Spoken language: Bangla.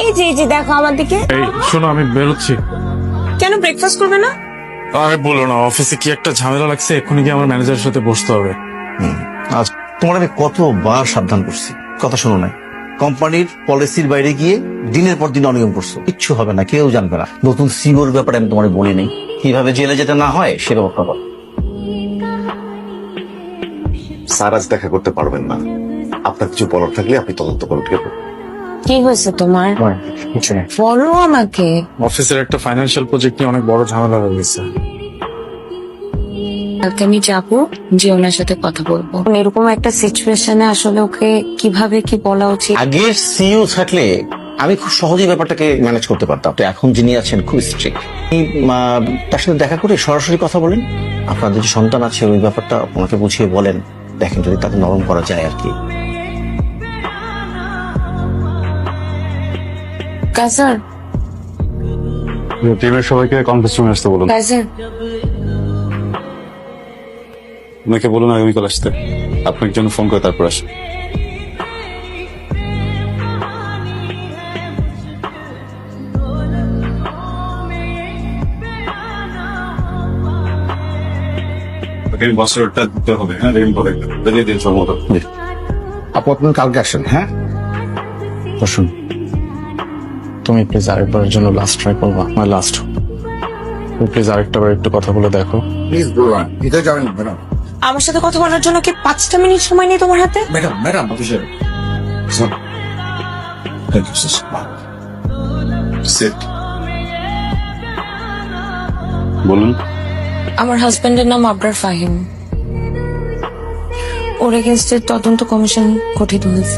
এই যে দেখো আমার দিকে। এই শোনো, আমি বেরোচ্ছি। কেন ব্রেকফাস্ট করবে না? আরে বলো না, অফিসে কি একটা ঝামেলা লাগছে, এক্ষুনি গিয়ে আমার ম্যানেজারের সাথে বসতে হবে। আজ তোমার আমি কতবার সাবধান করছি, কথা শোনো না। কোম্পানির পলিসির বাইরে গিয়ে দিনের পর দিন অনিয়ম করছো, কিচ্ছু হবে না, কেউ জানবে না। নতুন সিওর ব্যাপারে আমি তোমার বলি নাই, কিভাবে জেলে যেতে না হয় সে ব্যবস্থা করো। স্যার আজ দেখা করতে পারবেন না, আপনার কিছু বলার থাকলে আপনি তদন্ত করুন, ঠিক আছে? কি হয়েছে তোমার? বলো আমাকে। অফিসের একটা ফাইন্যান্সিয়াল প্রজেক্ট নিয়ে অনেক বড় ঝামেলা হয়ে গেছে। কালকে আমি যাবো, যে ওনার সাথে কথা বলবো। এরকম একটা সিচুয়েশনে আসলে ওকে কিভাবে কি বলা উচিত। আগে সিইও থাকলে আমি খুব সহজেই ব্যাপারটাকে ম্যানেজ করতে পারতাম, তো এখন যিনি আছেন খুব স্ট্রিক্ট। তার সাথে দেখা করে সরাসরি কথা বলেন, আপনাদের যে সন্তান আছে ওই ব্যাপারটা ওনাকে বুঝিয়ে বলেন, দেখেন যদি তাকে নরম করা যায় আর কি। কাজার, টিমের সবাইকে কনফারেন্স রুমে আসতে বলুন। কাজার, ওনাকে বলুন আগামীকাল আসতে, আপনার জন্য ফোন করে তারপর আসেন। বছরটা দিতে হবে, হ্যাঁ দিয়ে দিন সম্মত। আপু আপনি কালকে আসেন। হ্যাঁ বসুন। তুমি প্লিজ আরেকবারের জন্য লাস্ট ট্রাই করবা, আমার লাস্ট। তুমি প্লিজ আরেকটা বার একটু কথা বলে দেখো। প্লিজ ব্রোয়ান, এটা যাবেন ম্যাডাম। আমার সাথে কথা বলার জন্য কি 5টা মিনিট সময় নেই তোমার হাতে? ম্যাডাম অফিসার বলুন। আমার হাজবেন্ডের নাম আবরার ফাহিম। ওর এগেনস্টে তদন্ত কমিশন গঠিত হয়েছে।